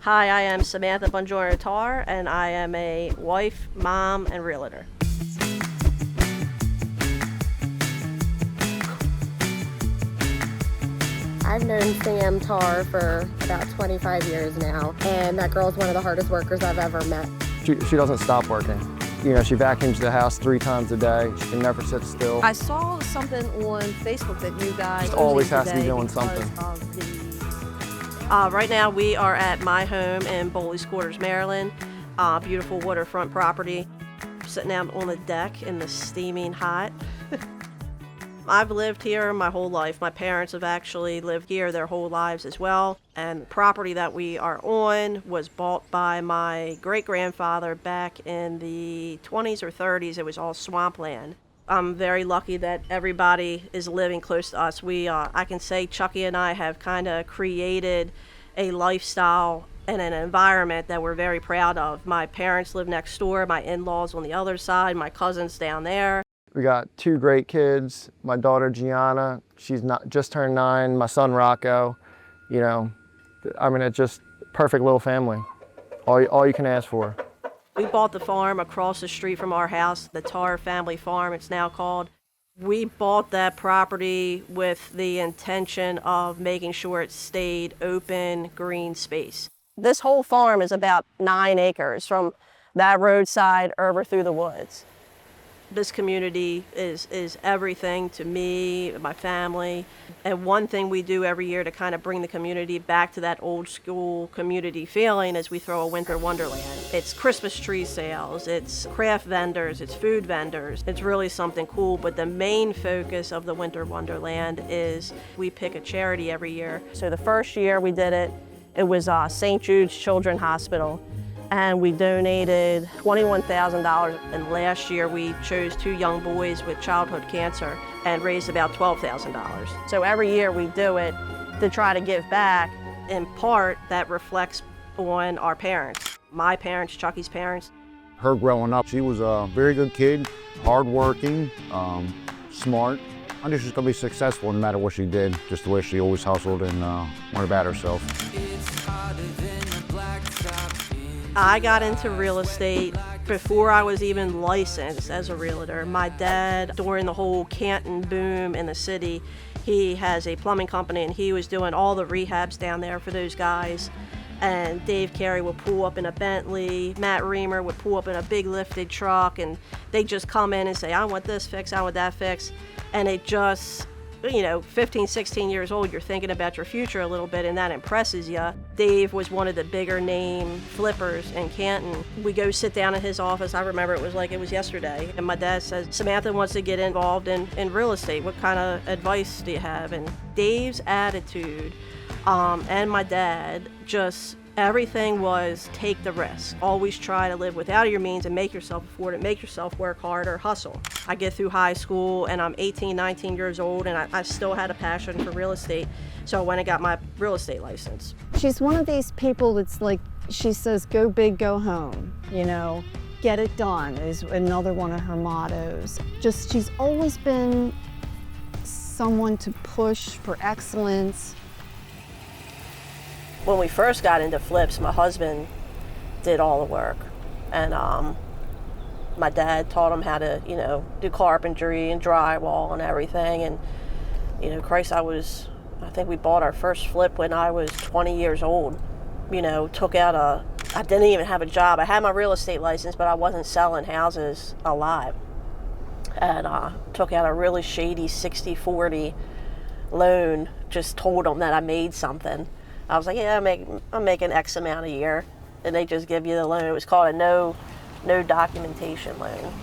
Hi, I am Samantha Bongiorno Tarr, and I am a wife, mom, and realtor. I've known Sam Tarr for about 25 years now, and that girl's one of the hardest workers I've ever met. She doesn't stop working. You know, she vacuums the house 3 times a day. She can never sit still. I saw something on Facebook that you guys Just always has to be doing something. Right now we are at my home in Bowley's Quarters, Maryland. Beautiful waterfront property. Sitting out on the deck in the steaming hot. I've lived here my whole life. My parents have actually lived here their whole lives as well. And the property that we are on was bought by my great-grandfather back in the 20s or 30s. It was all swampland. I'm very lucky that everybody is living close to us. I can say Chucky and I have kind of created a lifestyle and an environment that we're very proud of. My parents live next door, my in-laws on the other side, my cousins down there. We got 2 great kids. My daughter Gianna, she's just turned 9. My son Rocco. You know, I mean, it's just perfect little family. All you can ask for. We bought the farm across the street from our house, the Tarr Family Farm, it's now called. We bought that property with the intention of making sure it stayed open, green space. This whole farm is about 9 acres from that roadside over through the woods. This community is everything to me, my family. And one thing we do every year to kind of bring the community back to that old school community feeling is we throw a winter wonderland. It's Christmas tree sales, it's craft vendors, it's food vendors. It's really something cool, but the main focus of the winter wonderland is we pick a charity every year. So the first year we did it, it was St. Jude's Children's Hospital. And we donated $21,000. And last year we chose 2 young boys with childhood cancer and raised about $12,000. So every year we do it to try to give back. In part, that reflects on our parents. My parents, Chucky's parents. Her growing up, she was a very good kid, hardworking, smart. I knew she was going to be successful no matter what she did, just the way she always hustled and went about herself. I got into real estate before I was even licensed as a realtor. My dad, during the whole Canton boom in the city, he has a plumbing company and he was doing all the rehabs down there for those guys. And Dave Carey would pull up in a Bentley, Matt Reamer would pull up in a big lifted truck, and they just come in and say, I want this fixed, I want that fixed. And it just, 15, 16 years old, you're thinking about your future a little bit and that impresses you. Dave was one of the bigger name flippers in Canton. We go sit down in his office. I remember it was like it was yesterday. And my dad says, Samantha wants to get involved in real estate. What kind of advice do you have? And Dave's attitude and my dad, just everything was take the risk. Always try to live without your means and make yourself afford it, make yourself work hard or hustle. I get through high school and I'm 18, 19 years old and I still had a passion for real estate. So I went and got my real estate license. She's one of these people that's like, she says, go big, go home, get it done is another one of her mottos. She's always been someone to push for excellence. When we first got into flips, my husband did all the work. And my dad taught him how to, do carpentry and drywall and everything. And, I think we bought our first flip when I was 20 years old. I didn't even have a job. I had my real estate license, but I wasn't selling houses alive. And took out a really shady 60-40 loan, just told them that I made something. I was like, yeah, I'm making X amount a year. And they just give you the loan. It was called a no documentation loan.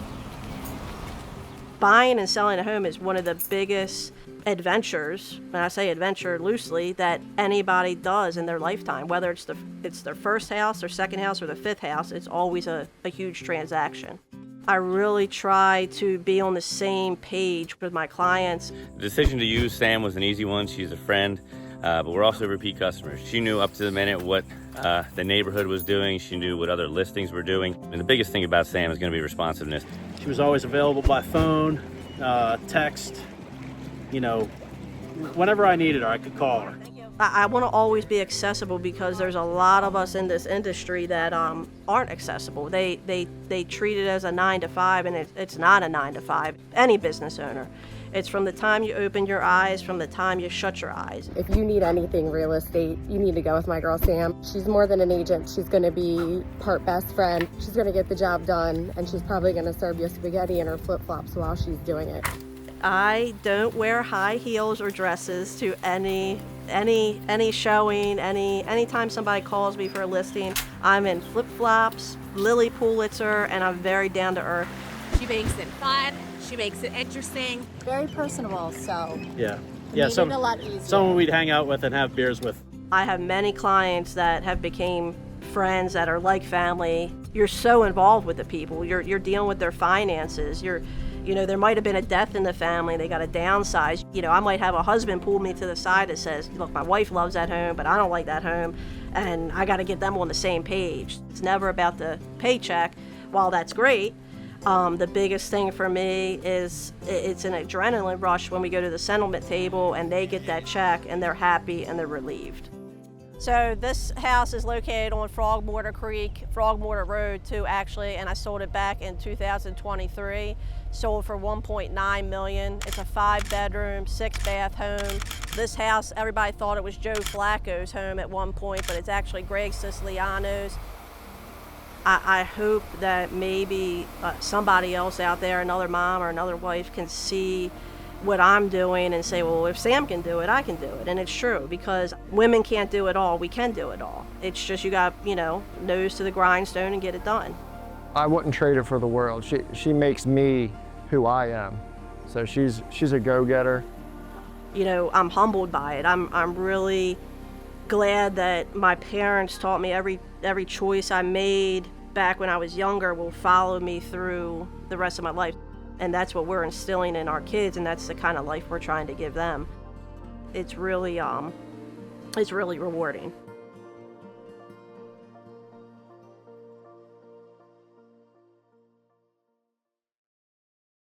Buying and selling a home is one of the biggest adventures, and I say adventure loosely, that anybody does in their lifetime. Whether it's their first house, their second house, or their 5th house, it's always a huge transaction. I really try to be on the same page with my clients. The decision to use Sam was an easy one. She's a friend. But we're also repeat customers. She knew up to the minute what the neighborhood was doing. She knew what other listings were doing. And the biggest thing about Sam is going to be responsiveness. She was always available by phone, text, whenever I needed her, I could call her. I want to always be accessible because there's a lot of us in this industry that aren't accessible. They treat it as a 9 to 5, and it's not a 9 to 5. Any business owner. It's from the time you open your eyes, from the time you shut your eyes. If you need anything real estate, you need to go with my girl Sam. She's more than an agent. She's going to be part best friend. She's going to get the job done, and she's probably going to serve you spaghetti in her flip-flops while she's doing it. I don't wear high heels or dresses to any showing, anytime somebody calls me for a listing. I'm in flip-flops, Lily Pulitzer, and I'm very down to earth. She makes it fun. She makes it interesting. Very personable, so Yeah. made it a lot easier. Someone we'd hang out with and have beers with. I have many clients that have became friends that are like family. You're so involved with the people. You're dealing with their finances. There might have been a death in the family. They got to downsize. I might have a husband pull me to the side that says, look, my wife loves that home, but I don't like that home, and I got to get them on the same page. It's never about the paycheck. While that's great, the biggest thing for me is it's an adrenaline rush when we go to the settlement table and they get that check and they're happy and they're relieved. So this house is located on Frogmortar Road too, actually, and I sold it back in 2023. Sold for $1.9 million. It's a 5-bedroom, 6-bath home. This house, everybody thought it was Joe Flacco's home at one point, but it's actually Greg Siciliano's. I hope that maybe somebody else out there, another mom or another wife, can see what I'm doing and say, well, if Sam can do it, I can do it. And it's true, because women can't do it all. We can do it all. It's just you got, nose to the grindstone and get it done. I wouldn't trade her for the world. She makes me who I am. So she's a go-getter. I'm humbled by it. I'm really glad that my parents taught me every choice I made back when I was younger will follow me through the rest of my life. And that's what we're instilling in our kids, and that's the kind of life we're trying to give them. It's really rewarding.